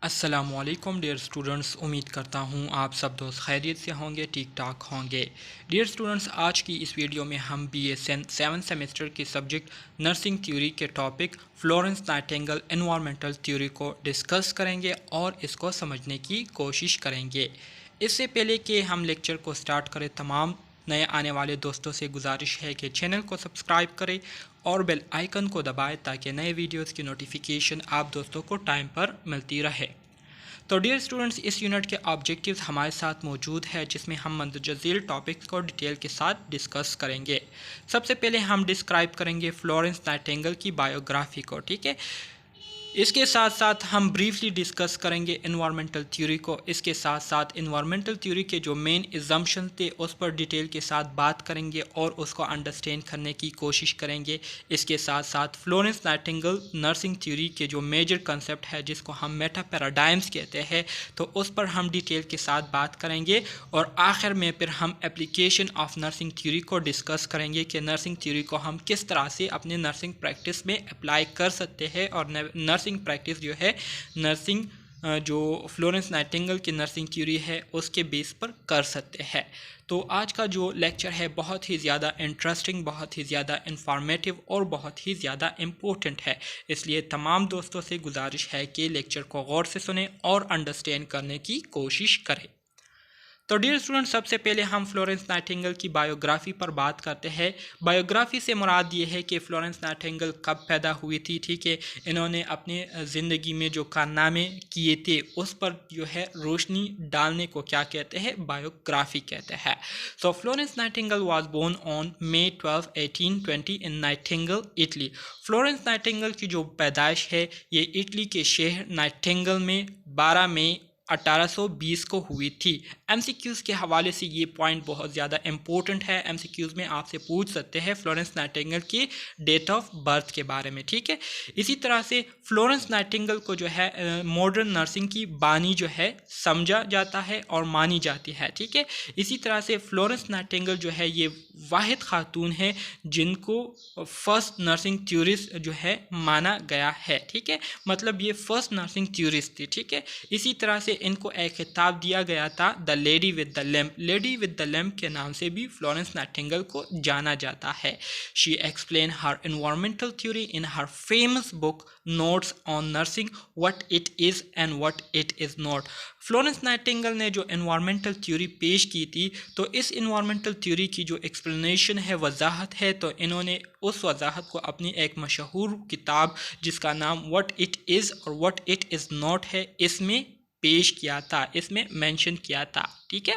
अस्सलामुअलैकुम dear students, उम्मीद करता हूँ आप सब दोस्त खैरियत से होंगे, ठीक ठाक होंगे। डियर स्टूडेंट्स, आज की इस वीडियो में हम BSN 7 सेमेस्टर के सब्जेक्ट नर्सिंग थ्योरी के topic Florence Nightingale environmental theory को डिस्कस करेंगे और इसको समझने की कोशिश करेंगे। इससे पहले कि हम लेक्चर को स्टार्ट करें, तमाम नए आने वाले दोस्तों से गुजारिश है कि चैनल को सब्सक्राइब करें और बेल आइकन को दबाएं ताकि नए वीडियोस की नोटिफिकेशन आप दोस्तों को टाइम पर मिलती रहे। तो डियर स्टूडेंट्स, इस यूनिट के ऑब्जेक्टिव्स हमारे साथ मौजूद है जिसमें हम मंदरजा झील टॉपिक्स को डिटेल के साथ डिस्कस करेंगे। सबसे पहले हम डिस्क्राइब करेंगे फ्लोरेंस नाइटिंगेल की बायोग्राफी को, ठीक है। इसके साथ साथ हम ब्रीफली डिस्कस करेंगे इन्वायरमेंटल थ्योरी को। इसके साथ साथ इन्वायरमेंटल थ्योरी के जो मेन एजम्पशन थे उस पर डिटेल के साथ बात करेंगे और उसको अंडरस्टैंड करने की कोशिश करेंगे। इसके साथ साथ फ्लोरेंस नाइटिंगेल नर्सिंग थ्योरी के जो मेजर कंसेप्ट है जिसको हम मेटा पैराडाइम्स कहते हैं, तो उस पर हम डिटेल के साथ बात करेंगे। और आखिर में फिर हम एप्लीकेशन ऑफ नर्सिंग थ्योरी को डिस्कस करेंगे कि नर्सिंग थ्योरी को हम किस तरह से अपने नर्सिंग प्रैक्टिस में अप्लाई कर सकते हैं और नर्सिंग प्रैक्टिस जो है नर्सिंग जो फ्लोरेंस नाइटिंगेल की नर्सिंग थ्योरी है उसके बेस पर कर सकते हैं। तो आज का जो लेक्चर है बहुत ही ज़्यादा इंटरेस्टिंग, बहुत ही ज़्यादा इंफॉर्मेटिव और बहुत ही ज़्यादा इम्पोर्टेंट है, इसलिए तमाम दोस्तों से गुजारिश है कि लेक्चर को गौर से सुने और अंडरस्टैंड करने की कोशिश करें। तो डियर स्टूडेंट, सबसे पहले हम फ्लोरेंस नाइटिंगेल की बायोग्राफी पर बात करते हैं। बायोग्राफी से मुराद ये है कि फ्लोरेंस नाइटिंगेल कब पैदा हुई थी, ठीक है। इन्होंने अपने ज़िंदगी में जो कारनामे किए थे उस पर जो है रोशनी डालने को क्या कहते हैं, बायोग्राफी कहते हैं। So Florence Nightingale was born on May 12, 1820 in Nightingale, Italy. Florence Nightingale की जो पैदाइश है ये इटली के शहर नाइटिंगेल में 12 मई 1820 को हुई थी। MCQs के हवाले से ये पॉइंट बहुत ज़्यादा इंपॉर्टेंट है। MCQs में आपसे पूछ सकते हैं फ्लोरेंस नाइटिंगेल की डेट ऑफ बर्थ के बारे में, ठीक है। इसी तरह से फ्लोरेंस नाइटिंगेल को जो है मॉडर्न नर्सिंग की बानी जो है समझा जाता है और मानी जाती है, ठीक है। इसी तरह से फ्लोरेंस नाइटिंगेल जो है ये वाहिद खातून है जिनको फर्स्ट नर्सिंग थ्योरिस्ट जो है माना गया है, ठीक है। मतलब ये फर्स्ट नर्सिंग थ्योरिस्ट थी, ठीक है। इसी तरह से इनको एक खिताब दिया गया था the lady with the lamp. Lady with the lamp के नाम से भी फ्लोरेंस नाइटिंगेल को जाना जाता है। She explain her environmental theory in her famous book notes on nursing, what it is and what it is not. Florence Nightingale ने जो एनवायरमेंटल थ्योरी पेश की थी, तो इस एनवायरमेंटल थ्योरी की जो एक्सप्लेनेशन है, वजाहत है, तो इन्होंने उस वजाहत को अपनी एक मशहूर किताब जिसका नाम व्हाट इट इज़ और व्हाट इट इज़ नॉट है इसमें पेश किया था, इसमें मेंशन किया था, ठीक है।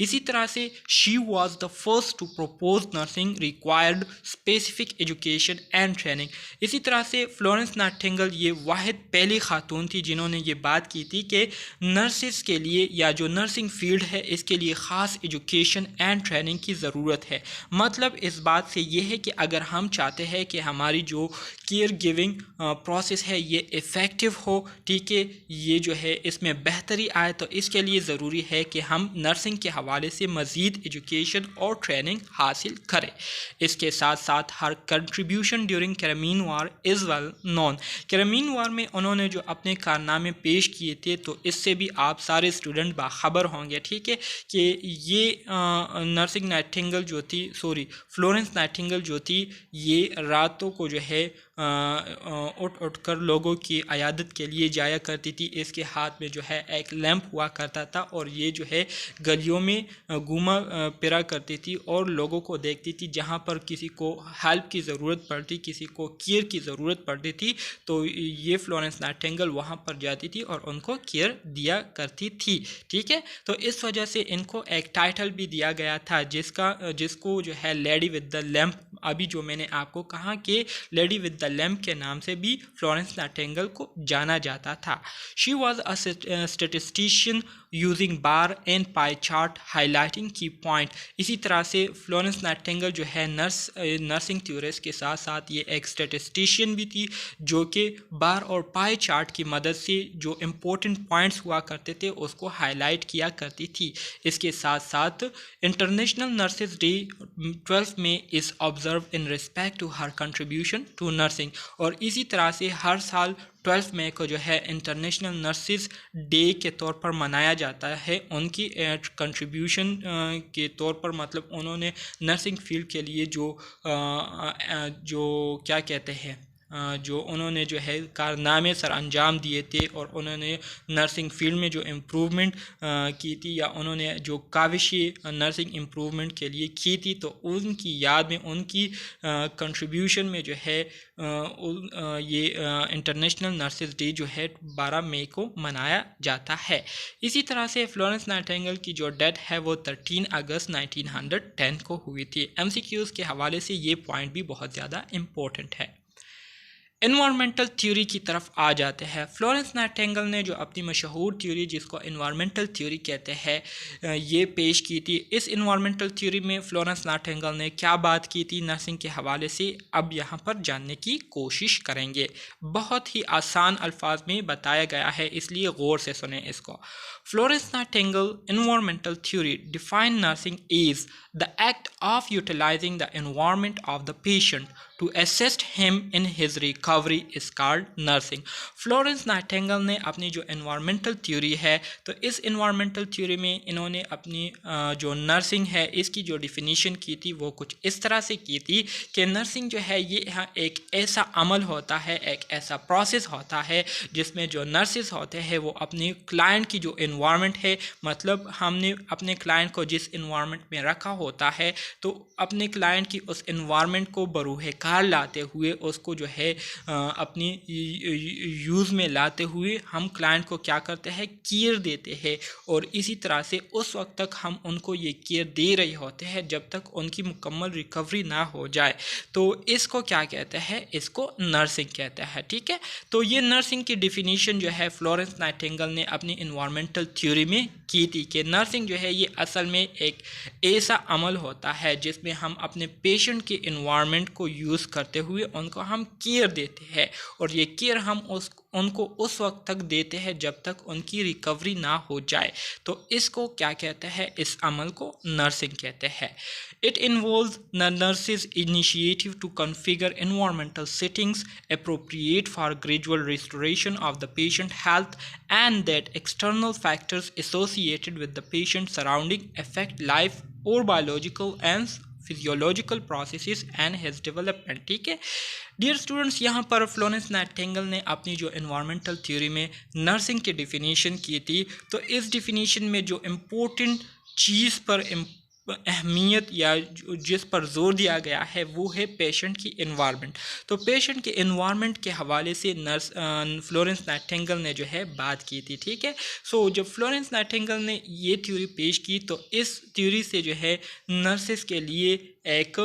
इसी तरह से she was the first to propose nursing required specific education and training. इसी तरह से फ्लोरेंस नाइटिंगेल ये वाहिद पहली खातून थी जिन्होंने ये बात की थी कि नर्सिस के लिए या जो नर्सिंग फील्ड है इसके लिए ख़ास एजुकेशन एंड ट्रेनिंग की ज़रूरत है। मतलब इस बात से ये है कि अगर हम चाहते हैं कि हमारी जो केयर गिविंग प्रोसेस है ये इफ़ेक्टिव हो, ठीक है, ये जो है इसमें बेहतरी आए, तो इसके लिए ज़रूरी है कि हम नर्सिंग के हवाले से मज़ीद एजुकेशन और ट्रेनिंग हासिल करें। इसके साथ साथ her contribution during Crimean war is well known. Crimean war में उन्होंने जो अपने कारनामे पेश किए थे, तो इससे भी आप सारे स्टूडेंट बाखबर होंगे, ठीक है, कि ये नर्सिंग नाइटिंगेल जो थी, फ्लोरेंस नाइटिंगेल जो थी, ये रातों को जो है उठ कर लोगों की अयादत के लिए जाया करती थी। इसके हाथ में जो है एक लैंप हुआ करता था और ये जो है गलियों में घूमा फिरा करती थी और लोगों को देखती थी जहाँ पर किसी को हेल्प की ज़रूरत पड़ती, किसी को केयर की ज़रूरत पड़ती थी, तो ये फ्लोरेंस नाइटिंगेल वहाँ पर जाती थी और उनको केयर दिया करती थी, ठीक है। तो इस वजह से इनको एक टाइटल भी दिया गया था जिसको जो है लेडी विद द लैम्प, अभी जो मैंने आपको कहा कि लेडी विद द लैम्प के नाम से भी फ्लोरेंस नाइटिंगेल को जाना जाता था। She was a statistician using bar and pie chart highlighting की पॉइंट। इसी तरह से फ्लोरेंस नाइटिंगेल जो है नर्सिंग थ्योरिस्ट के साथ साथ ये एक स्टेटिस्टिशियन भी थी जो कि बार और पाई चार्ट की मदद से जो इम्पोर्टेंट पॉइंट्स हुआ करते थे उसको हाईलाइट किया करती थी। इसके साथ साथ इंटरनेशनल नर्सेज डे 12 में is observe in respect to her contribution to nursing, और इसी तरह से हर साल 12 मई को जो है इंटरनेशनल नर्सिस डे के तौर पर मनाया जाता है। उनकी कंट्रीब्यूशन के तौर पर, मतलब उन्होंने नर्सिंग फील्ड के लिए जो क्या कहते हैं, जो उन्होंने जो है कारनामे सर अंजाम दिए थे और उन्होंने नर्सिंग फील्ड में जो इम्प्रूवमेंट की थी या उन्होंने जो काविशें नर्सिंग इम्प्रूवमेंट के लिए की थी, तो उनकी याद में, उनकी कंट्रीब्यूशन में जो है ये इंटरनेशनल नर्सिस डे जो है 12 मई को मनाया जाता है। इसी तरह से फ्लोरेंस नाइटिंगेल की जो डेथ है वो 13 अगस्त 1910 को हुई थी। MCQs के हवाले से ये पॉइंट भी बहुत ज़्यादा इम्पोर्टेंट है। इन्वायरमेंटल थ्योरी की तरफ आ जाते हैं। फ्लोरेंस नाइटिंगेल ने जो अपनी मशहूर थ्योरी, जिसको इन्वायरमेंटल थ्योरी कहते हैं, ये पेश की थी। इस इन्वायरमेंटल थ्योरी में फ्लोरेंस नाइटिंगेल ने क्या बात की थी नर्सिंग के हवाले से, अब यहाँ पर जानने की कोशिश करेंगे। बहुत ही आसान अल्फाज में बताया गया है, इसलिए गौर से सुने इसको। Florence Nightingale environmental theory define nursing is the act of utilizing the environment of the patient to assist him in his recovery is called nursing। Florence Nightingale ने अपनी जो एनवायरमेंटल थ्योरी है, तो इस एनवायरमेंटल थ्योरी में इन्होंने अपनी जो नर्सिंग है इसकी जो डिफिनीशन की थी वो कुछ इस तरह से की थी कि नर्सिंग जो है ये एक ऐसा अमल होता है, एक ऐसा प्रोसेस होता है जिसमें जो नर्सिस होते हैं वो अपनी क्लाइंट की जो एनवायरनमेंट है, मतलब हमने अपने क्लाइंट को जिस एनवायरनमेंट में रखा होता है, तो अपने क्लाइंट की उस एनवायरनमेंट को बरूह कार लाते हुए, उसको जो है अपनी यूज़ में लाते हुए हम क्लाइंट को क्या करते हैं, केयर देते हैं। और इसी तरह से उस वक्त तक हम उनको ये केयर दे रहे होते हैं जब तक उनकी मुकम्मल रिकवरी ना हो जाए। तो इसको क्या कहते हैं, इसको नर्सिंग कहते हैं। ठीक है, तो ये नर्सिंग की डिफिनीशन जो है फ्लोरेंस नाइटिंगेल ने अपनी एनवायरमेंटल थ्योरी में की थी कि नर्सिंग जो है ये असल में एक ऐसा अमल होता है जिसमें हम अपने पेशेंट के एनवायरनमेंट को यूज़ करते हुए उनको हम केयर देते हैं, और ये केयर हम उनको उस वक्त तक देते हैं जब तक उनकी रिकवरी ना हो जाए। तो इसको क्या कहते हैं, इस अमल को नर्सिंग कहते हैं। It involves the nurse's initiative to configure environmental settings appropriate for gradual restoration of the patient health, and that external factors associated with the patient surrounding affect life or biological and physiological processes and his development. ठीक है dear students, यहाँ पर Florence Nightingale ने अपनी जो environmental theory में nursing की definition की थी, तो इस डिफिनीशन में जो इम्पोर्टेंट चीज़ पर अहमियत या जिस पर जोर दिया गया है वो है पेशेंट की एनवायरनमेंट। तो पेशेंट के एनवायरनमेंट के हवाले से फ्लोरेंस नाइटिंगेल ने जो है बात की थी। ठीक है, सो जब फ्लोरेंस नाइटिंगेल ने ये थ्योरी पेश की, तो इस थ्योरी से जो है नर्सेस के लिए एक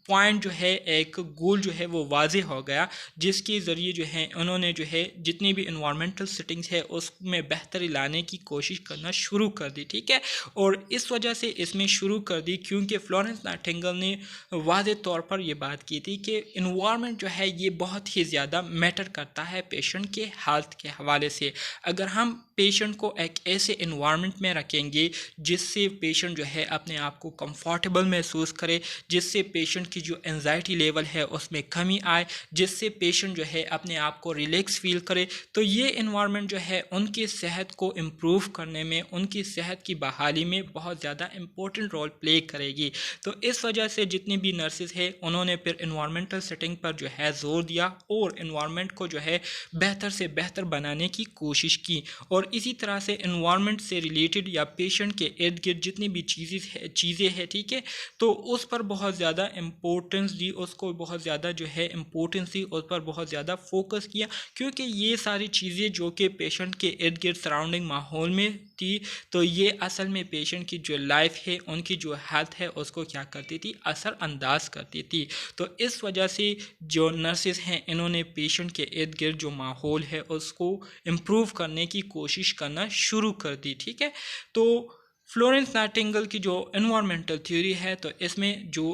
पॉइंट जो है, एक गोल जो है वो वाजे हो गया, जिसके ज़रिए जो है उन्होंने जो है जितनी भी इन्वायरमेंटल सेटिंग्स है उसमें बेहतरी लाने की कोशिश करना शुरू कर दी। ठीक है, और इस वजह से इसमें शुरू कर दी क्योंकि फ्लोरेंस नाइटिंगेल ने वाज़े तौर पर यह बात की थी कि इन्वायरमेंट जो है ये बहुत ही ज़्यादा मैटर करता है पेशेंट के हेल्थ के हवाले से। अगर हम पेशेंट को एक ऐसे इन्वायरमेंट में रखेंगे जिससे पेशेंट जो है अपने आप को कंफर्टेबल महसूस करे, जिससे पेशेंट की जो एंजाइटी लेवल है उसमें कमी आए, जिससे पेशेंट जो है अपने आप को रिलैक्स फील करे, तो ये इन्वायरमेंट जो है उनकी सेहत को इम्प्रूव करने में, उनकी सेहत की बहाली में बहुत ज़्यादा इम्पोर्टेंट रोल प्ले करेगी। तो इस वजह से जितनी भी नर्सेस है उन्होंने फिर इन्वायरमेंटल सेटिंग पर जो है ज़ोर दिया और इन्वायरमेंट को जो है बेहतर से बेहतर बनाने की कोशिश की। और इसी तरह से इन्वायरमेंट से रिलेटेड या पेशेंट के इर्द गिर्द जितनी भी चीज़ें हैं, ठीक है, तो उस पर बहुत ज़्यादा इम्पोर्टेंस दी, उसको बहुत ज़्यादा जो है इम्पोर्टेंस दी, उस पर बहुत ज़्यादा फोकस किया, क्योंकि ये सारी चीज़ें जो कि पेशेंट के इर्द गिर्द सराउंडिंग माहौल में थी, तो ये असल में पेशेंट की जो लाइफ है, उनकी जो हेल्थ है, उसको क्या करती थी, असरअंदाज करती थी। तो इस वजह से जो नर्सेस हैं इन्होंने पेशेंट के इर्द गिर्द जो माहौल है उसको इम्प्रूव करने की कोशिश करना शुरू कर दी। ठीक है, तो फ्लोरेंस नाइटिंगेल की जो एनवायरमेंटल थ्योरी है, तो इसमें जो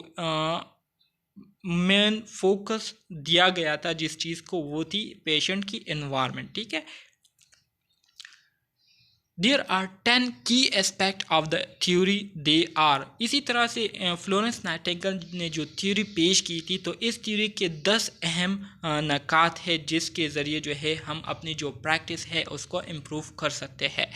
मेन फोकस दिया गया था जिस चीज़ को, वो थी पेशेंट की एनवायरनमेंट। ठीक है, there are 10 key aspect of the theory they are. इसी तरह से फ्लोरेंस नाइटिंगेल ने जो थ्योरी पेश की थी, तो इस थ्योरी के 10 अहम नकात है जिसके ज़रिए जो है हम अपनी जो प्रैक्टिस है उसको इम्प्रूव कर सकते हैं।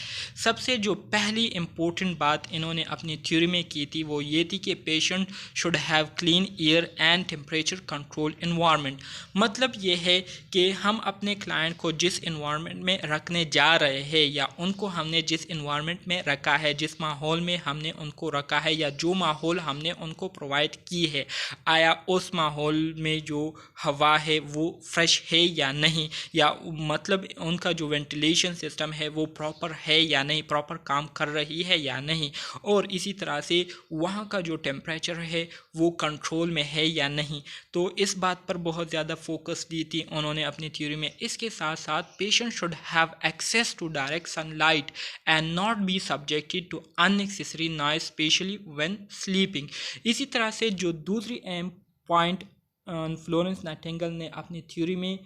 सबसे जो पहली इम्पोर्टेंट बात इन्होंने अपनी थ्योरी में की थी वो ये थी कि patient should have clean air and temperature control environment. मतलब ये है कि हम अपने क्लाइंट को जिस इन्वायरमेंट में रखने जा रहे हैं या उनको हमने जिस इन्वायरमेंट में रखा है, जिस माहौल में हमने उनको रखा है या जो माहौल हमने उनको प्रोवाइड की है, आया उस माहौल में जो हवा है वो फ्रेश है या नहीं, या मतलब उनका जो वेंटिलेशन सिस्टम है वो प्रॉपर है या नहीं, प्रॉपर काम कर रही है या नहीं, और इसी तरह से वहाँ का जो टेम्परेचर है वो कंट्रोल में है या नहीं। तो इस बात पर बहुत ज़्यादा फोकस दी थी उन्होंने अपनी थ्योरी में। इसके साथ साथ patient should have access to direct sunlight and not be subjected to unnecessary noise specially when sleeping. इसी तरह से जो दूसरी अहम पॉइंट फ्लोरेंस नाइटिंगेल ने अपनी थ्योरी में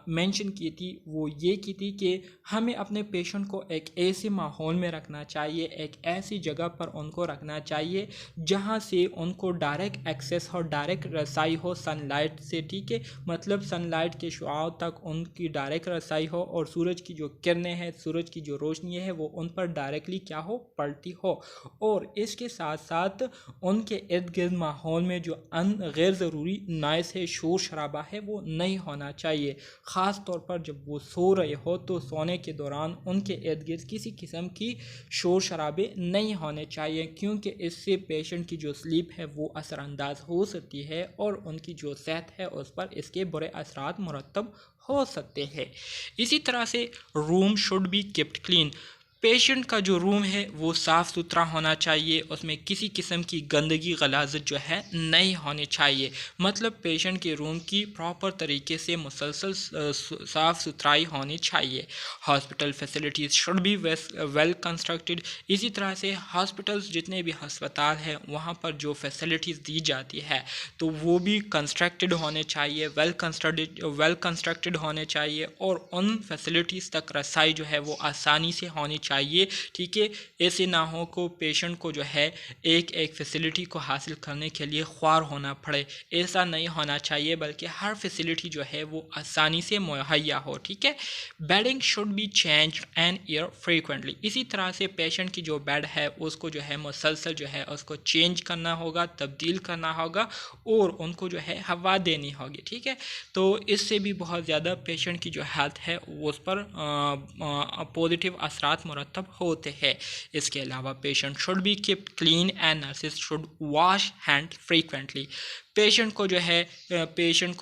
मेंशन की थी वो ये की थी कि हमें अपने पेशेंट को एक ऐसे माहौल में रखना चाहिए, एक ऐसी जगह पर उनको रखना चाहिए जहां से उनको डायरेक्ट एक्सेस और डायरेक्ट रसाई हो सनलाइट से। ठीक है, मतलब सनलाइट के शुआओं तक उनकी डायरेक्ट रसाई हो और सूरज की जो किरणें हैं, सूरज की जो रोशनी है वो उन पर डायरेक्टली क्या हो, पड़ती हो। और इसके साथ साथ उनके इर्द गिर्द माहौल में जो गैर ज़रूरी नॉइस है, शोर शराबा है, वो नहीं होना चाहिए। ख़ास तौर पर जब वो सो रहे हो तो सोने के दौरान उनके इर्द गिर्द किसी किस्म की शोर शराबे नहीं होने चाहिए, क्योंकि इससे पेशेंट की जो स्लीप है वो असरअंदाज हो सकती है और उनकी जो सेहत है उस पर इसके बुरे असरात मुरतब हो सकते हैं। इसी तरह से room should be keeped clean. Patient का जो रूम है वो साफ़ सुथरा होना चाहिए, उसमें किसी किस्म की गंदगी गलाजत जो है नहीं होनी चाहिए। मतलब पेशेंट के रूम की प्रॉपर तरीके से मुसलसल साफ़ सुथराई होनी चाहिए। Hospital facilities should be well constructed. इसी तरह से हॉस्पिटल्स जितने भी अस्पताल हैं वहाँ पर जो फैसिलिटीज़ दी जाती है तो वो भी कंस्ट्रक्टेड होने चाहिए, वेल कंस्ट्रक्टेड होने चाहिए, और उन फैसिलिटीज़ तक रसाई जो है वो आसानी से होनी चाहिए। ठीक है, ऐसे ना हो को पेशेंट को जो है एक एक फैसिलिटी को हासिल करने के लिए ख्वार होना पड़े, ऐसा नहीं होना चाहिए, बल्कि हर फैसिलिटी जो है वो आसानी से मुहैया हो। ठीक है, bedding should be change and air frequently. इसी तरह से पेशेंट की जो बेड है उसको जो है मुसलसल जो है उसको चेंज करना होगा, तब्दील करना होगा, और उनको जो है हवा देनी होगी। ठीक है, तो इससे भी बहुत ज़्यादा पेशेंट की जो हेल्थ है उस पर पॉजिटिव असरात मुरतब होते हैं। इसके अलावा patient should be keeped clean and nurses should wash hand frequently. Patient को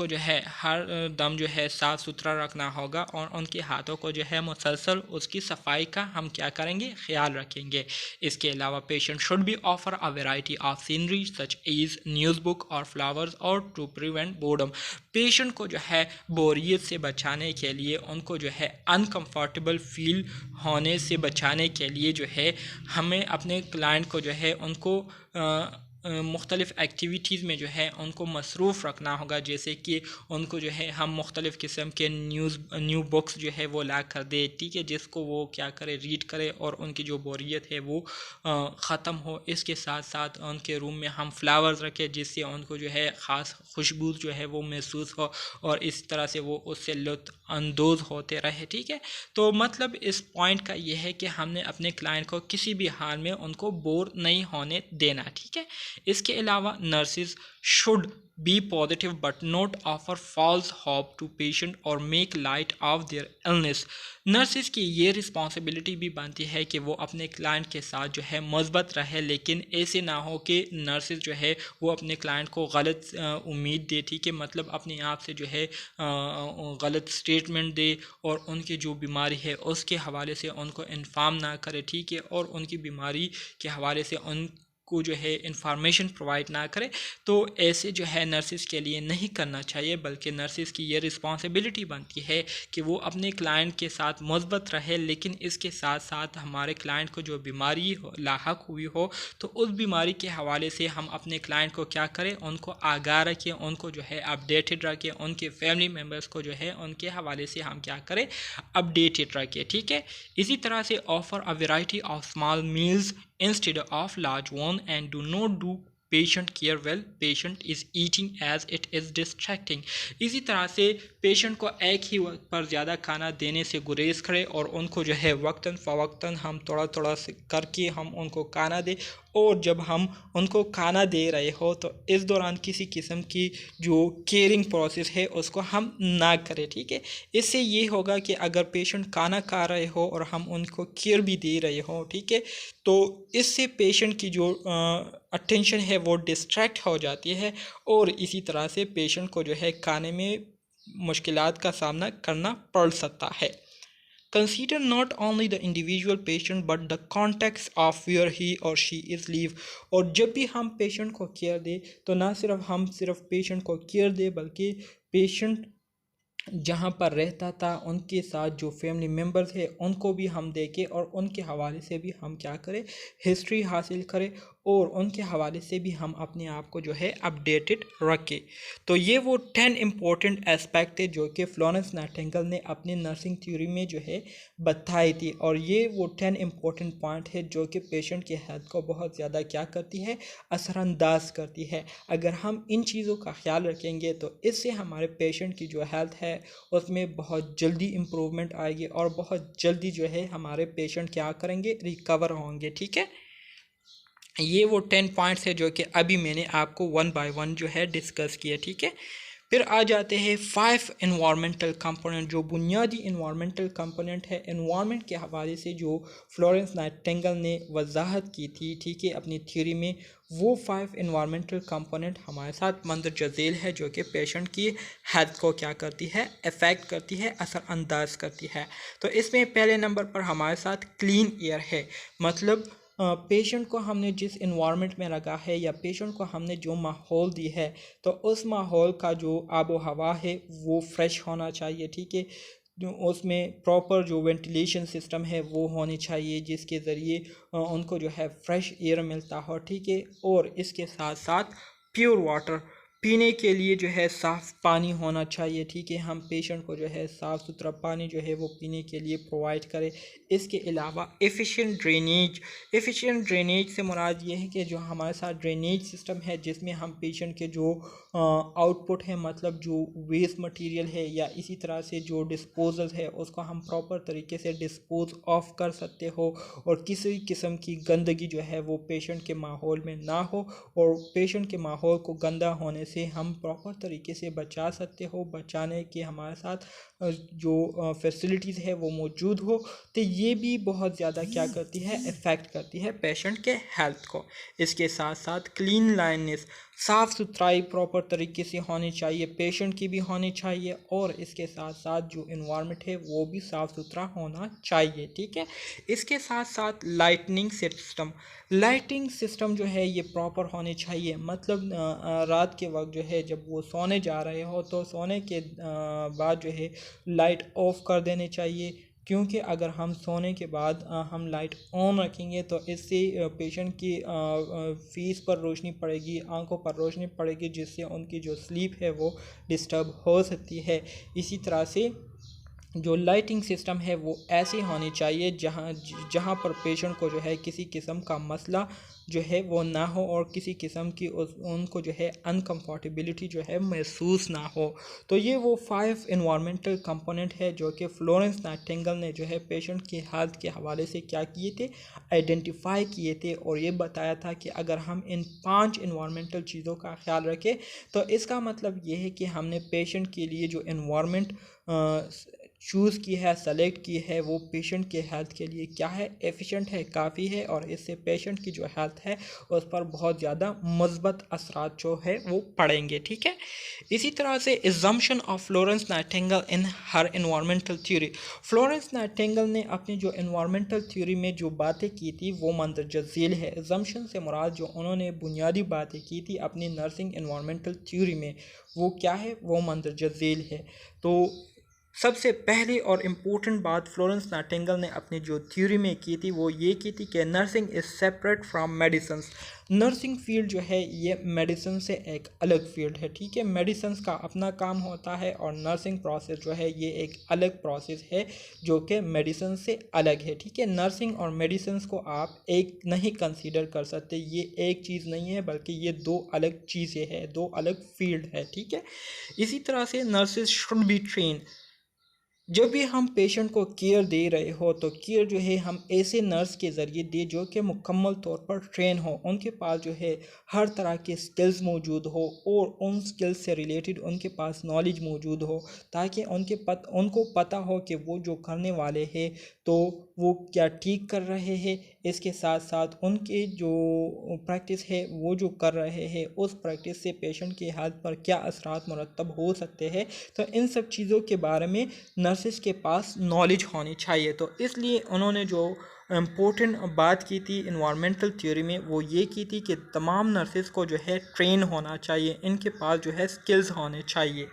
जो है हर दम जो है साफ़ सुथरा रखना होगा और उनके हाथों को जो है मुसलसल उसकी सफाई का हम क्या करेंगे, ख्याल रखेंगे। इसके अलावा patient should be offer a variety of scenery such is news book और फ्लावर्स और टू प्रिवेंट बोर्डम। पेशेंट को जो है बोरियत से बचाने के लिए, उनको जो है अनकंफर्टेबल फील होने से बचाने के लिए जो है हमें अपने क्लाइंट को जो है उनको मुख्तलिफ़ एक्टिविटीज़ में जो है उनको मसरूफ़ रखना होगा। जैसे कि उनको जो है हम मुख्तलिफ़ किस्म के न्यू बुक्स जो है वो ला कर दे, ठीक है, जिसको वो क्या करे, रीड करे और उनकी जो बोरियत है वो ख़त्म हो। इसके साथ साथ उनके रूम में हम फ्लावर्स रखें जिससे उनको जो है ख़ास खुशबू जो है वो महसूस हो और इस तरह से वो उससे लुत्फ़ अंदोज़ होते रहे। ठीक है, तो मतलब इस पॉइंट का ये है कि हमने अपने क्लाइंट को किसी भी हाल में उनको बोर नहीं होने देना। ठीक है, इसके अलावा nurses should be positive but not offer false hope to patient और make light of their illness. Nurses की ये रिस्पॉन्सिबिलिटी भी बनती है कि वो अपने क्लाइंट के साथ जो है मस्बत रहे, लेकिन ऐसे ना हो कि नर्सेज जो है वो अपने क्लाइंट को गलत उम्मीद दे, ठीक है, मतलब अपने आप से जो है गलत स्टेटमेंट दे और उनकी जो बीमारी है उसके हवाले से उनको इन्फॉर्म ना करे। ठीक है, और उनकी बीमारी के हवाले से को जो है इंफॉर्मेशन प्रोवाइड ना करे, तो ऐसे जो है नर्सिस के लिए नहीं करना चाहिए, बल्कि नर्सिस की ये रिस्पॉन्सिबिलिटी बनती है कि वो अपने क्लाइंट के साथ मुस्बत रहे, लेकिन इसके साथ साथ हमारे क्लाइंट को जो बीमारी लाहक हुई हो तो उस बीमारी के हवाले से हम अपने क्लाइंट को क्या करें, उनको आगाह रखें, उनको जो है अपडेटेड रखें, उनके फैमिली मेम्बर्स को जो है उनके हवाले से हम क्या करें, अपडेटेड रखें। ठीक है, इसी तरह से offer a variety of small meals instead of large one, and do not do patient care well patient is eating as it is distracting। इसी तरह से पेशेंट को एक ही वक्त पर ज़्यादा खाना देने से गुरेज करें और उनको जो है वक्तन फ़वक्तन हम थोड़ा थोड़ा से करके हम उनको खाना दें, और जब हम उनको खाना दे रहे हो तो इस दौरान किसी किस्म की जो केयरिंग प्रोसेस है उसको हम ना करें। ठीक है, इससे ये होगा कि अगर पेशेंट खाना खा रहे हो और हम उनको केयर भी दे रहे हो, ठीक है, तो इससे पेशेंट की जो अटेंशन है वो डिस्ट्रैक्ट हो जाती है, और इसी तरह से पेशेंट को जो है खाने में मुश्किलात का सामना करना पड़ सकता है। Consider not only the individual patient but the context of where he or she is live। और जब भी हम पेशेंट को केयर दें तो ना सिर्फ पेशेंट को केयर दें, बल्कि पेशेंट जहाँ पर रहता था उनके साथ जो फैमिली मेम्बर्स है उनको भी हम देखें, और उनके हवाले से भी हम क्या करें, हिस्ट्री हासिल करें, और उनके हवाले से भी हम अपने आप को जो है अपडेटेड रखें। तो ये वो 10 इम्पोर्टेंट एस्पेक्ट थे जो कि फ्लोरेंस नाइटिंगेल ने अपनी नर्सिंग थ्योरी में जो है बताई थी, और ये वो 10 इम्पोर्टेंट पॉइंट है जो कि पेशेंट की हेल्थ को बहुत ज़्यादा क्या करती है, असरअंदाज करती है। अगर हम इन चीज़ों का ख्याल रखेंगे तो इससे हमारे पेशेंट की जो हेल्थ है उसमें बहुत जल्दी इम्प्रूवमेंट आएगी, और बहुत जल्दी जो है हमारे पेशेंट क्या करेंगे, रिकवर होंगे। ठीक है, ये वो 10 पॉइंट्स है जो कि अभी मैंने आपको 1 बाय 1 जो है डिस्कस किया। ठीक है, फिर आ जाते हैं 5 इन्वायरमेंटल कंपोनेंट, जो बुनियादी इन्वायरमेंटल कंपोनेंट है इन्वायरमेंट के हवाले से जो फ्लोरेंस नाइटिंगेल ने वजाहत की थी, ठीक है, अपनी थ्योरी में। वो 5 इन्वायरमेंटल कंपोनेंट हमारे साथ मंदरजा झेल है जो कि पेशेंट की हेल्थ को क्या करती है, अफेक्ट करती है, असरअंदाज करती है। तो इसमें पहले नंबर पर हमारे साथ क्लीन एयर है, मतलब पेशेंट को हमने जिस इन्वायरमेंट में रखा है या पेशेंट को हमने जो माहौल दी है तो उस माहौल का जो आबो हवा है वो फ्रेश होना चाहिए। ठीक है, जो उसमें प्रॉपर जो वेंटिलेशन सिस्टम है वो होनी चाहिए जिसके ज़रिए उनको जो है फ्रेश एयर मिलता हो। ठीक है, और इसके साथ साथ प्योर वाटर, पीने के लिए जो है साफ़ पानी होना चाहिए। ठीक है, हम पेशेंट को जो है साफ़ सुथरा पानी जो है वो पीने के लिए प्रोवाइड करें। इसके अलावा एफिशिएंट ड्रेनेज से मुराद ये है कि जो हमारे साथ ड्रेनेज सिस्टम है जिसमें हम पेशेंट के जो आउटपुट है, मतलब जो वेस्ट मटेरियल है या इसी तरह से जो डिस्पोजल है उसको हम प्रॉपर तरीके से डिस्पोज ऑफ कर सकते हो, और किसी किस्म की गंदगी जो है वो पेशेंट के माहौल में ना हो, और पेशेंट के माहौल को गंदा होने से हम प्रॉपर तरीके से बचा सकते हो, बचाने के हमारे साथ जो फैसिलिटीज़ है वो मौजूद हो। तो ये भी बहुत ज़्यादा क्या करती है, इफ़ेक्ट करती है पेशेंट के हेल्थ को। इसके साथ साथ क्लीन लाइननेस, साफ़ सुथराई प्रॉपर तरीके से होनी चाहिए, पेशेंट की भी होनी चाहिए, और इसके साथ साथ जो इन्वायरमेंट है वो भी साफ़ सुथरा होना चाहिए। ठीक है, इसके साथ साथ लाइटिंग सिस्टम जो है ये प्रॉपर होनी चाहिए, मतलब रात के वक्त जो है जब वो सोने जा रहे हो तो सोने के बाद जो है लाइट ऑफ कर देनी चाहिए, क्योंकि अगर हम सोने के बाद हम लाइट ऑन रखेंगे तो इससे पेशेंट की फेस पर रोशनी पड़ेगी, आंखों पर रोशनी पड़ेगी, जिससे उनकी जो स्लीप है वो डिस्टर्ब हो सकती है। इसी तरह से जो लाइटिंग सिस्टम है वो ऐसी होनी चाहिए जहाँ पर पेशेंट को जो है किसी किस्म का मसला जो है वो ना हो, और किसी किस्म की उनको जो है अनकम्फर्टेबिलिटी जो है महसूस ना हो। तो ये वो 5 इन्वायरमेंटल कंपोनेंट है जो कि फ्लोरेंस नाइटिंगेल ने जो है पेशेंट की हेल्थ के हवाले से क्या किए थे, आइडेंटिफाई किए थे, और ये बताया था कि अगर हम इन 5 इन्वायरमेंटल चीज़ों का ख्याल रखें तो इसका मतलब ये है कि हमने पेशेंट के लिए जो इन्वायरमेंट चूज़ की है, सेलेक्ट की है, वो पेशेंट के हेल्थ के लिए क्या है, एफिशिएंट है, काफ़ी है, और इससे पेशेंट की जो हेल्थ है उस पर बहुत ज़्यादा मुस्बत असरात जो है वो पड़ेंगे। ठीक है, इसी तरह से assumption of Florence Nightingale in her environmental theory. Florence Nightingale ने अपनी जो एनवायरमेंटल थ्योरी में जो बातें की थी वो मंदरजा झेल है। एजम्पशन से मुराद जो उन्होंने बुनियादी बातें की थी अपनी नर्सिंग एनवायरमेंटल थ्योरी में, वो क्या है, वो मंदरजा झेल है। तो सबसे पहली और इम्पोर्टेंट बात फ्लोरेंस नाइटिंगेल ने अपनी जो थ्योरी में की थी वो ये की थी कि nursing is separate from medicine. Nursing field जो है ये मेडिसिन से एक अलग फील्ड है। ठीक है, मेडिसिन का अपना काम होता है और नर्सिंग प्रोसेस जो है ये एक अलग प्रोसेस है जो कि मेडिसिन से अलग है। ठीक है, नर्सिंग और मेडिसिन को आप एक नहीं कंसीडर कर सकते, ये एक चीज़ नहीं है बल्कि ये दो अलग चीज़ें हैं, दो अलग फील्ड है। ठीक है, इसी तरह से नर्सेज शुड बी ट्रेन। जब भी हम पेशेंट को केयर दे रहे हो तो केयर जो है हम ऐसे नर्स के ज़रिए दे जो कि मुकम्मल तौर पर ट्रेन हो, उनके पास जो है हर तरह के स्किल्स मौजूद हो और उन स्किल्स से रिलेटेड उनके पास नॉलेज मौजूद हो, ताकि उनको पता हो कि वो जो करने वाले हैं तो वो क्या ठीक कर रहे हैं, इसके साथ साथ उनके जो प्रैक्टिस है वो जो कर रहे हैं उस प्रैक्टिस से पेशेंट की हेल्थ पर क्या असरात मुरतब हो सकते हैं। तो इन सब चीज़ों के बारे में नर्सिस के पास नॉलेज होनी चाहिए। तो इसलिए उन्होंने जो इम्पोर्टेंट बात की थी इन्वायरमेंटल थ्योरी में वो ये की थी कि तमाम नर्सिस को जो है ट्रेन होना चाहिए, इनके पास जो है स्किल्स होने चाहिए।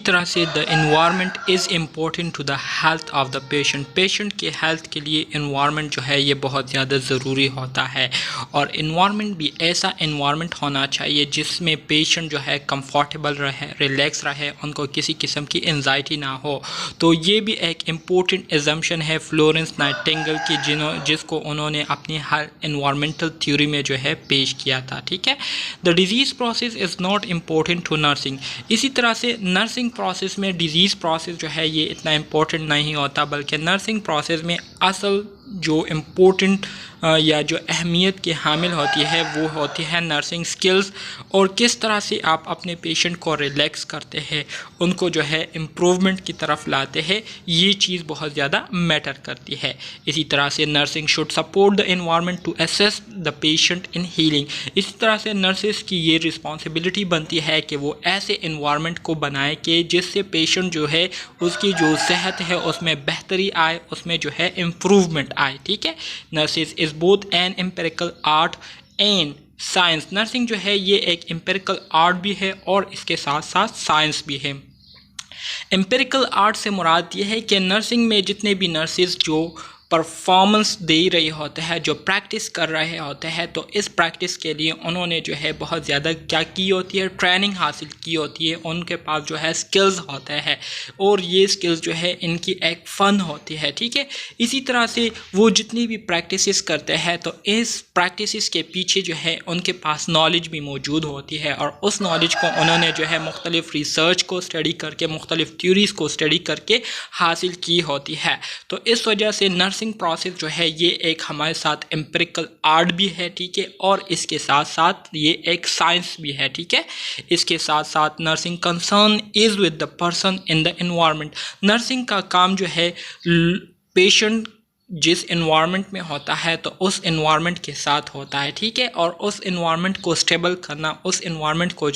इस तरह से the environment is important to the health of the patient. Patient के हेल्थ के लिए इन्वायरमेंट जो है ये बहुत ज़्यादा ज़रूरी होता है, और इन्वायरमेंट भी ऐसा इन्वायरमेंट होना चाहिए जिसमें पेशेंट जो है कंफर्टेबल रहे, रिलैक्स रहे, उनको किसी किस्म की एंजाइटी ना हो। तो ये भी एक इम्पोर्टेंट एजम्पशन है फ्लोरेंस नाइटिंगेल की जिसको उन्होंने अपनी हर इन्वायरमेंटल थ्योरी में जो है पेश किया था। ठीक है, the disease process is not important to nursing. इसी तरह से नर्सिंग प्रोसेस में डिजीज़ प्रोसेस जो है ये इतना इम्पोर्टेंट नहीं होता, बल्कि नर्सिंग प्रोसेस में असल जो इम्पोर्टेंट या जो अहमियत की हामिल होती है वो होती है नर्सिंग स्किल्स, और किस तरह से आप अपने पेशेंट को रिलैक्स करते हैं, उनको जो है इम्प्रूवमेंट की तरफ लाते हैं, ये चीज़ बहुत ज़्यादा मैटर करती है। इसी तरह से nursing should support the environment to assist the patient in healing. इसी तरह से नर्सिस की ये रिस्पॉन्सिबिलिटी बनती है कि वो ऐसे एनवायरनमेंट को बनाए कि जिससे पेशेंट जो है उसकी जो सेहत है उसमें बेहतरी आए, उसमें जो है इम्प्रूवमेंट आए। ठीक है, nurses is both an empirical art and science. Nursing जो है ये एक एम्पिरिकल आर्ट भी है और इसके साथ साथ साइंस भी है। एम्पिरिकल आर्ट से मुराद ये है कि नर्सिंग में जितने भी नर्सिस जो परफॉर्मेंस दे रहे होते हैं, जो प्रैक्टिस कर रहे होते हैं, तो इस प्रैक्टिस के लिए उन्होंने जो है बहुत ज़्यादा क्या की होती है, ट्रेनिंग हासिल की होती है, उनके पास जो है स्किल्स होते हैं, और ये स्किल्स जो है इनकी एक फ़न होती है। ठीक है, इसी तरह से वो जितनी भी प्रैक्टिसेस करते हैं तो इस प्रैक्टिसेस के पीछे जो है उनके पास नॉलेज भी मौजूद होती है, और उस नॉलेज को उन्होंने जो है मुख्तलिफ रिसर्च को स्टडी करके, मुख्तलिफ थ्योरीज़ को स्टडी करके हासिल की होती है। तो इस वजह से नर्सिंग प्रोसेस जो है ये एक हमारे साथ एम्पिरिकल आर्ट भी है। ठीक है, और इसके साथ साथ ये एक साइंस भी है। ठीक है, इसके साथ साथ nursing concern is with the person in the environment. Nursing का काम जो है पेशेंट जिस इन्वायरमेंट में होता है तो उस इन्वायरमेंट के साथ होता है। ठीक है, और उस इन्वायरमेंट को स्टेबल करना, उस इन्वायरमेंट को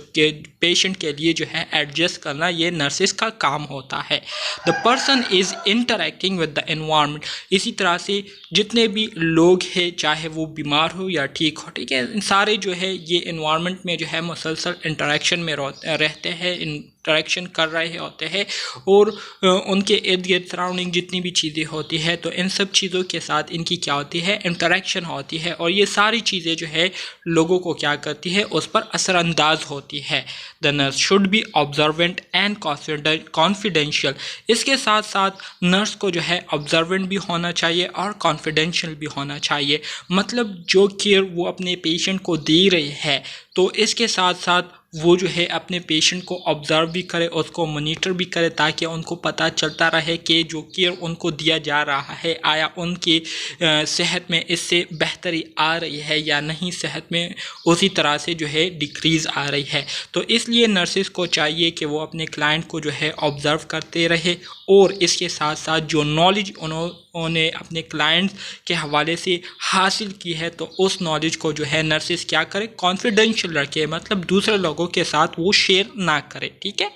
पेशेंट के लिए जो है एडजस्ट करना, ये नर्सिस का काम होता है। The person is interacting with the environment. इसी तरह से जितने भी लोग हैं, चाहे वो बीमार हो या ठीक हो, ठीक है, सारे जो है ये इन्वायरमेंट में जो है मुसलसल इंटरेक्शन में रहते हैं, इंटरेक्शन कर रहे होते हैं, और उनके इर्द गिर्द सराउंडिंग जितनी भी चीज़ें होती है तो इन सब चीज़ों के साथ इनकी क्या होती है, इंटरेक्शन होती है, और ये सारी चीज़ें जो है लोगों को क्या करती है, उस पर असरअंदाज होती है। The nurse should be observant and confidential. इसके साथ साथ नर्स को जो है ऑब्जर्वेंट भी होना चाहिए और कॉन्फिडेंशियल भी होना चाहिए। मतलब जो केयर वो अपने पेशेंट को दे रहे हैं तो इसके साथ साथ वो जो है अपने पेशेंट को ऑब्जर्व भी करे, उसको मॉनिटर भी करे, ताकि उनको पता चलता रहे कि जो केयर उनको दिया जा रहा है आया उनकी सेहत में इससे बेहतरी आ रही है या नहीं, सेहत में उसी तरह से जो है डिक्रीज़ आ रही है। तो इसलिए नर्सिस को चाहिए कि वो अपने क्लाइंट को जो है ऑब्ज़र्व करते रहे और इसके साथ साथ जो नॉलेज उन्होंने अपने क्लाइंट्स के हवाले से हासिल की है तो उस नॉलेज को जो है नर्सिस क्या करे, कॉन्फिडेंशियल रखे, मतलब दूसरे लोगों के साथ वो शेयर ना करे। ठीक है।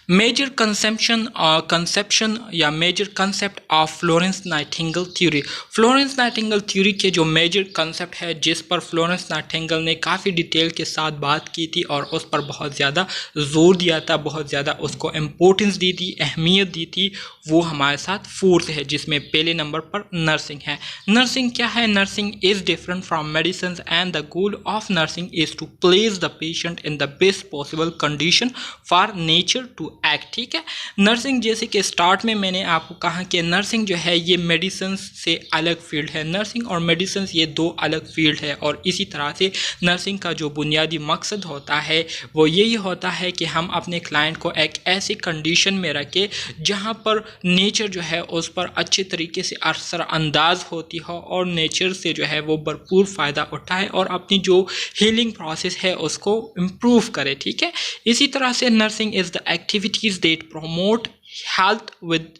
मेजर कंसेप्शन या major concept of Florence Nightingale theory. Florence Nightingale theory के जो मेजर कंसेप्ट है जिस पर फ्लोरेंस नाइटिंगेल ने काफ़ी डिटेल के साथ बात की थी और उस पर बहुत ज़्यादा जोर दिया था, बहुत ज़्यादा उसको इम्पोर्टेंस दी थी, अहमियत दी थी, वो हमारे साथ फोर्थ है, जिसमें पहले नंबर पर नर्सिंग है। नर्सिंग क्या है? Nursing is different from medicine and the goal of nursing is to place the patient in the best possible condition for nature to act. ठीक है। नर्सिंग जैसे कि स्टार्ट में मैंने आपको कहा कि नर्सिंग जो है ये मेडिसिन से अलग फील्ड है। नर्सिंग और मेडिसिन ये दो अलग फील्ड है और इसी तरह से नर्सिंग का जो बुनियादी मकसद होता है वो यही होता है कि हम अपने क्लाइंट को एक ऐसी कंडीशन में रखें जहां पर नेचर जो है उस पर अच्छे तरीके से असरअंदाज होती हो और नेचर से जो है वो भरपूर फ़ायदा उठाए और अपनी जो हीलिंग प्रोसेस है उसको इम्प्रूव करे। ठीक है। इसी तरह से nursing is the activities that promote health with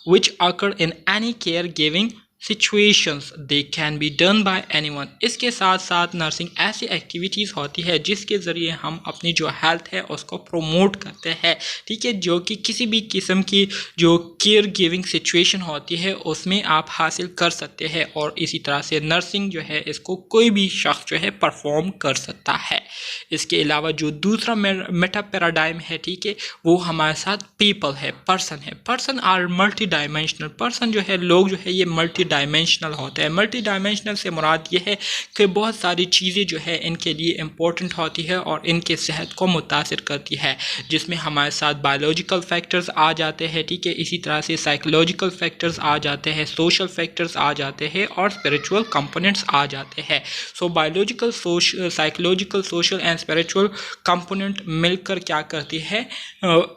which occur in any caregiving situations, they can be done by anyone। इसके साथ साथ नर्सिंग ऐसी एक्टिविटीज़ होती है जिसके ज़रिए हम अपनी जो हेल्थ है उसको प्रोमोट करते हैं। ठीक है। जो कि किसी भी किस्म की जो केयर गिविंग सिचुएशन होती है उसमें आप हासिल कर सकते हैं और इसी तरह से नर्सिंग जो है इसको कोई भी शख्स जो है परफॉर्म कर सकता है। इसके अलावा जो दूसरा मेटा पैराडाइम है, ठीक है, वो हमारे साथ पीपल है, पर्सन है। Person are multi dimensional. Person जो है, लोग जो है ये मल्टी डायमेंशनल होते हैं। मल्टी डायमेंशनल से मुराद ये है कि बहुत सारी चीज़ें जो है इनके लिए इम्पोर्टेंट होती है और इनके सेहत को मुतासिर करती है, जिसमें हमारे साथ बायोलॉजिकल फैक्टर्स आ जाते हैं। ठीक है। इसी तरह से साइकोलॉजिकल फैक्टर्स आ जाते हैं, सोशल फैक्टर्स आ जाते हैं और स्पिरिचुअल कंपोनेंट्स आ जाते हैं। So biological, psychological, social and spiritual component मिलकर क्या करती है,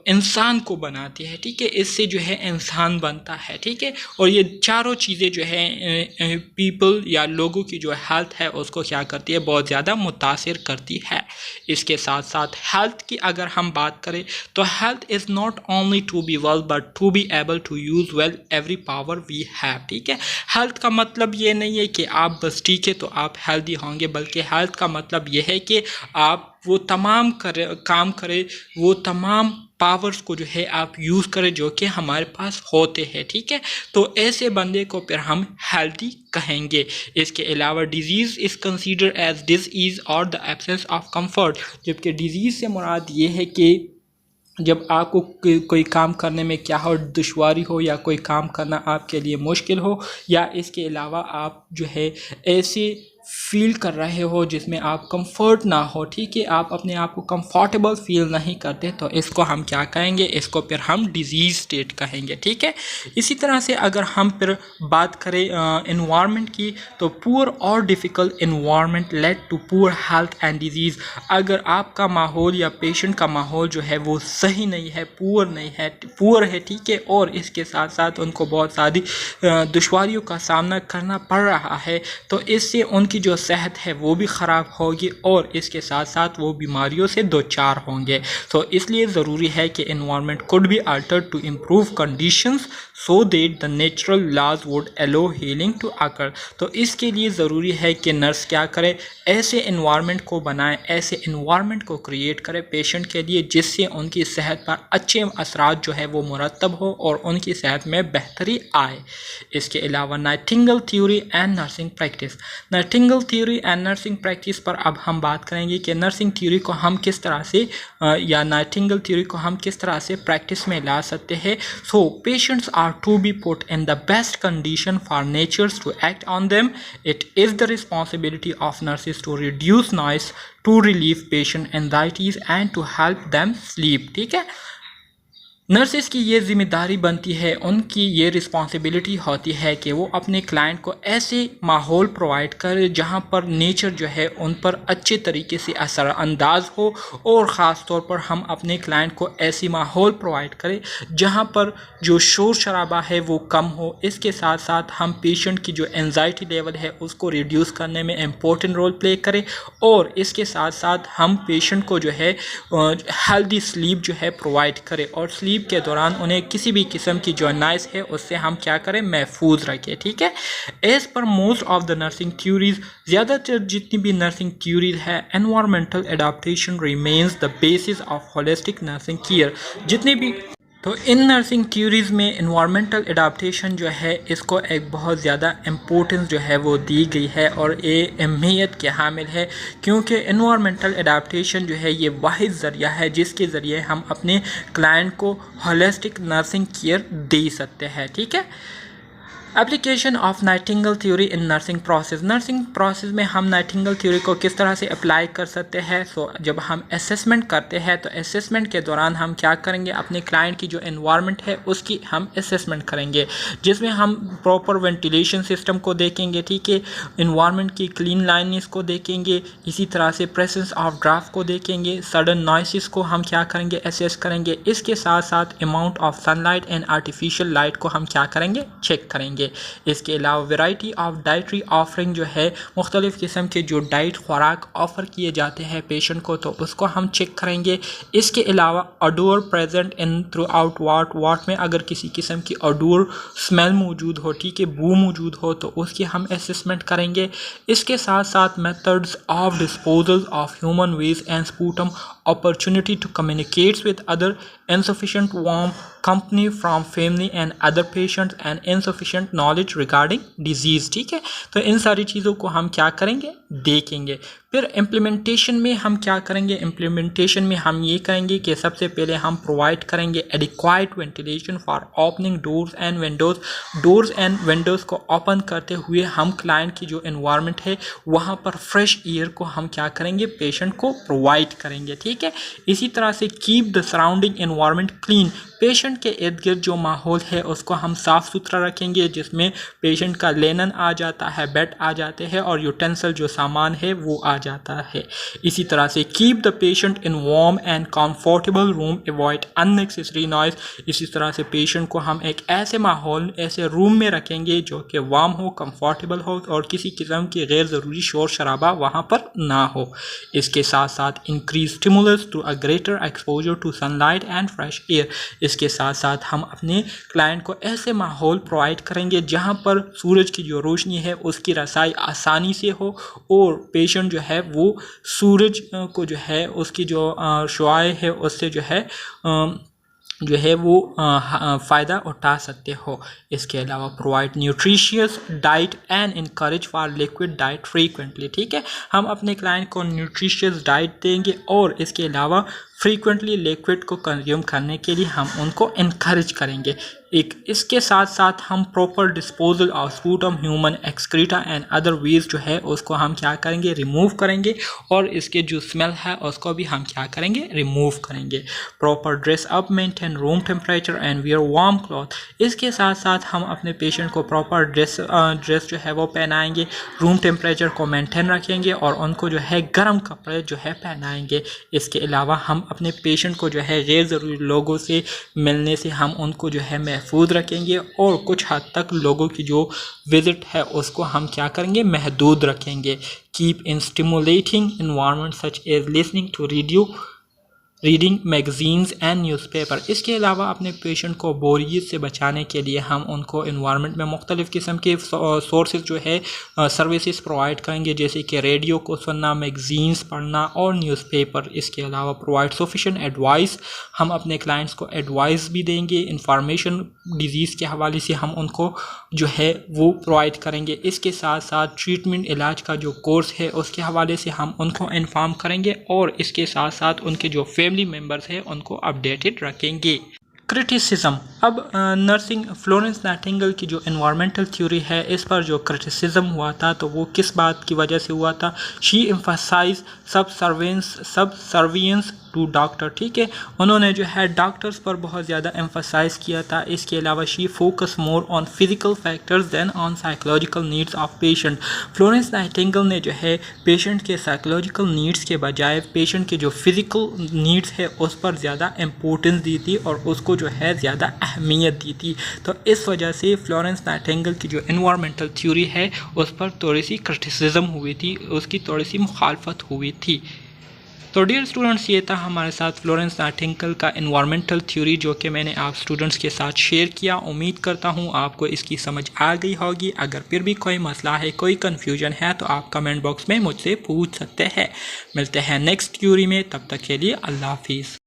इंसान को बनाती है। ठीक है। इससे जो है इंसान बनता है। ठीक है। और ये चारों चीज़ें जो है पीपल या लोगों की जो हेल्थ है उसको क्या करती है, बहुत ज़्यादा मुतासिर करती है। इसके साथ साथ हेल्थ की अगर हम बात करें तो health is not only to be well but to be able to use well every power we have. ठीक है। हेल्थ का मतलब ये नहीं है कि आप बस ठीक है तो आप हेल्दी होंगे, बल्कि हेल्थ का मतलब ये है कि आप वो तमाम काम करें, वो तमाम पावर्स को जो है आप यूज़ करें जो कि हमारे पास होते हैं। ठीक है। तो ऐसे बंदे को फिर हम हेल्दी कहेंगे। इसके अलावा disease is consider as disease और द एब्सेंस ऑफ कंफर्ट, जबकि डिजीज़ से मुराद ये है कि जब आपको कोई काम करने में क्या हो, दुश्वारी हो या कोई काम करना आपके लिए मुश्किल हो, या इसके अलावा आप जो है ऐसे फील कर रहे हो जिसमें आप कंफर्ट ना हो। ठीक है। आप अपने आप को कंफर्टेबल फील नहीं करते तो इसको हम क्या कहेंगे, इसको फिर हम डिजीज़ स्टेट कहेंगे। ठीक है। इसी तरह से अगर हम फिर बात करें इन्वायरमेंट की तो पुअर और difficult environment led to poor health and disease. अगर आपका माहौल या पेशेंट का माहौल जो है वो सही नहीं है, पुअर नहीं है, पुअर है, ठीक है, और इसके साथ साथ उनको बहुत सारी दुश्वारियों का सामना करना पड़ रहा है, तो इससे उनकी जो सेहत है वो भी ख़राब होगी और इसके साथ साथ वो बीमारियों से दो चार होंगे। तो इसलिए ज़रूरी है कि environment could be altered to improve conditions so that the natural laws would allow healing to occur. तो इसके लिए ज़रूरी है कि नर्स क्या करे, ऐसे एनवायरनमेंट को बनाए, ऐसे एनवायरनमेंट को क्रिएट करे पेशेंट के लिए जिससे उनकी सेहत पर अच्छे असरात जो है वो मुरतब हो और उनकी सेहत में बेहतरी आए। इसके अलावा Nightingale theory and nursing practice. Nightingale theory and nursing practice पर अब हम बात करेंगे कि नर्सिंग थ्योरी को हम किस तरह से या नाइटिंगेल थ्योरी को हम किस तरह से प्रैक्टिस में ला सकते हैं। So patients are to be put in the best condition for natures to act on them. It is the responsibility of nurses to reduce noise, to relieve patient anxieties and to help them sleep. ठीक है। Nurses की ये जिम्मेदारी बनती है, उनकी ये responsibility होती है कि वो अपने क्लाइंट को ऐसे माहौल प्रोवाइड करे जहाँ पर नेचर जो है उन पर अच्छे तरीके से असरअंदाज हो, और ख़ास तौर पर हम अपने क्लाइंट को ऐसी माहौल प्रोवाइड करें जहाँ पर जो शोर शराबा है वो कम हो। इसके साथ साथ हम पेशेंट की जो एंजाइटी लेवल है उसको रिड्यूस करने में इम्पोर्टेंट रोल प्ले करें, और इसके साथ साथ हम पेशेंट को जो है हेल्दी स्लीप जो है प्रोवाइड करें, और स्लीप के दौरान उन्हें किसी भी किस्म की जो नॉइस है उससे हम क्या करें, महफूज रखें। ठीक है, as per most of the nursing theories, ज़्यादातर जितनी भी नर्सिंग थ्योरीज है, environmental adaptation remains the basis of holistic nursing care. जितने भी तो इन नर्सिंग थ्योरीज़ में इन्वायरमेंटल एडाप्टेशन जो है इसको एक बहुत ज़्यादा इम्पोर्टेंस जो है वो दी गई है और ये अहमियत के हामिल है, क्योंकि इन्वायरमेंटल एडाप्टेशन जो है ये वाहिद ज़रिया है जिसके ज़रिए हम अपने क्लाइंट को होलिस्टिक नर्सिंग केयर दे सकते हैं। ठीक है, application of Nightingale theory in nursing process में हम नाइटिंगेल थ्योरी को किस तरह से अप्लाई कर सकते हैं। जब हम असेसमेंट करते हैं तो असेसमेंट के दौरान हम क्या करेंगे, अपने क्लाइंट की जो एनवायरनमेंट है उसकी हम असेसमेंट करेंगे, जिसमें हम प्रॉपर वेंटिलेशन सिस्टम को देखेंगे। ठीक है, एनवायरनमेंट की क्लीन लाइननेस को देखेंगे, इसी तरह से प्रेजेंस ऑफ ड्राफ्ट को देखेंगे, सडन नॉइसेस को हम क्या करेंगे, असेस करेंगे। इसके साथ साथ amount of sunlight and artificial light को हम क्या करेंगे, चेक करेंगे। इसके अलावा वैरायटी ऑफ डाइटरी ऑफरिंग जो है, मुख्तलिफ किस्म के जो डाइट खुराक ऑफ़र किए जाते हैं पेशेंट को, तो उसको हम चेक करेंगे। इसके अलावा odour present in throughout ward में अगर किसी किस्म की ऑडोर स्मेल मौजूद हो, ठीक है, बू मौजूद हो, तो उसकी हम असेसमेंट करेंगे। इसके साथ साथ methods of disposal of human waste and sputum, opportunity to communicate with other, insufficient warm company from family and other patients and insufficient knowledge regarding disease। ठीक है, तो इन सारी चीज़ों को हम क्या करेंगे, देखेंगे। फिर इम्प्लीमेंटेशन में हम क्या करेंगे, इम्प्लीमेंटेशन में हम ये करेंगे कि सबसे पहले हम प्रोवाइड करेंगे adequate ventilation for opening doors and windows को ओपन करते हुए हम क्लाइंट की जो एनवायरनमेंट है वहाँ पर फ्रेश एयर को हम क्या करेंगे, पेशेंट को प्रोवाइड करेंगे। ठीक है, इसी तरह से keep the surrounding environment clean, patient के इर्द गिर्द जो माहौल है उसको हम साफ़ सुथरा रखेंगे, जिसमें पेशेंट का लेनन आ जाता है, बेड आ जाते हैं और यूटेंसिल जो सामान है वो आ जाता है। इसी तरह से keep the patient in warm and comfortable room, avoid unnecessary noise, इसी तरह से पेशेंट को हम एक ऐसे माहौल, ऐसे रूम में रखेंगे जो कि वार्म हो, कंफर्टेबल हो और किसी किस्म की गैर ज़रूरी शोर शराबा वहाँ पर ना हो। इसके साथ साथ increase stimulus to a greater exposure to sunlight and fresh air, इसके साथ साथ हम अपने क्लाइंट को ऐसे माहौल प्रोवाइड करेंगे जहां पर सूरज की जो रोशनी है उसकी रसाई आसानी से हो, और पेशेंट जो है वो सूरज को जो है उसकी जो शुआएं है उससे जो है वो फ़ायदा उठा सकते हो। इसके अलावा provide nutritious diet and encourage for liquid diet frequently. ठीक है, हम अपने क्लाइंट को न्यूट्रिशियस डाइट देंगे और इसके अलावा फ्रीक्वेंटली लिक्विड को कंज्यूम करने के लिए हम उनको इनकरेज करेंगे। इसके साथ साथ हम proper disposal of sputum, human excreta and other waste जो है उसको हम क्या करेंगे, रिमूव करेंगे, और इसके जो स्मेल है उसको भी हम क्या करेंगे, रिमूव करेंगे। Proper dress up, maintain room temperature and wear warm cloth, इसके साथ साथ हम अपने पेशेंट को प्रॉपर ड्रेस जो है वो पहनाएंगे, रूम टेम्परेचर को मेंटेन रखेंगे और उनको जो है गर्म कपड़े जो है पहनाएंगे। इसके अलावा हम अपने पेशेंट को जो है गैर ज़रूरी लोगों से मिलने से हम उनको जो है महफूज रखेंगे, और कुछ हद तक लोगों की जो विज़िट है उसको हम क्या करेंगे, महदूद रखेंगे। Keep in stimulating environment such as listening to reading magazines and newspaper, इसके अलावा अपने पेशेंट को बोरियत से बचाने के लिए हम उनको इन्वायरमेंट में मुख्तलिफ़ किस्म के सोर्सेज जो है सर्विसेज प्रोवाइड करेंगे, जैसे कि रेडियो को सुनना, मैगजीन्स पढ़ना और न्यूज़पेपर। इसके अलावा प्रोवाइड सफिशेंट एडवाइस, हम अपने क्लाइंट्स को एडवाइस भी देंगे, इंफॉर्मेशन डिजीज़ के हवाले से हम उनको जो है वो प्रोवाइड करेंगे। इसके साथ साथ ट्रीटमेंट, इलाज का जो कोर्स है उसके हवाले से हम उनको इन्फॉर्म करेंगे, और इसके साथ साथ उनके जो फैमिली मेंबर्स हैं उनको अपडेटेड रखेंगे। क्रिटिसिज्म, अब नर्सिंग फ्लोरेंस नाइटिंगेल की जो एनवायरमेंटल थ्योरी है इस पर जो क्रिटिसिज्म हुआ था तो वो किस बात की वजह से हुआ था। शी एम्फसाइज सबसर्वियंस टू डॉक्टर, ठीक है। उन्होंने जो है डॉक्टर्स पर बहुत ज़्यादा एम्फसाइज़ किया था। इसके अलावा she focus more on physical factors than on psychological needs of patient. Florence Nightingale ने जो है पेशेंट के साइकोलॉजिकल नीड्स के बजाय पेशेंट के जो फिज़िकल नीड्स है उस पर ज़्यादा इम्पोर्टेंस दी थी और उसको जो है ज़्यादा अहमियत दी थी। तो इस वजह से फ्लोरेंस नाइटिंगेल की जो इन्वायरमेंटल थ्योरी है उस पर थोड़ी सी क्रिटिसिज्म हुई थी, उसकी थोड़ी सी मुखालफत हुई थी। तो डियर स्टूडेंट्स, ये था हमारे साथ फ्लोरेंस नाइटिंगेल का इन्वायरमेंटल थ्योरी जो कि मैंने आप स्टूडेंट्स के साथ शेयर किया। उम्मीद करता हूँ आपको इसकी समझ आ गई होगी। अगर फिर भी कोई मसला है, कोई कन्फ्यूजन है तो आप कमेंट बॉक्स में मुझसे पूछ सकते हैं। मिलते हैं नेक्स्ट थ्योरी में, तब तक के लिए अल्लाह हाफिज़।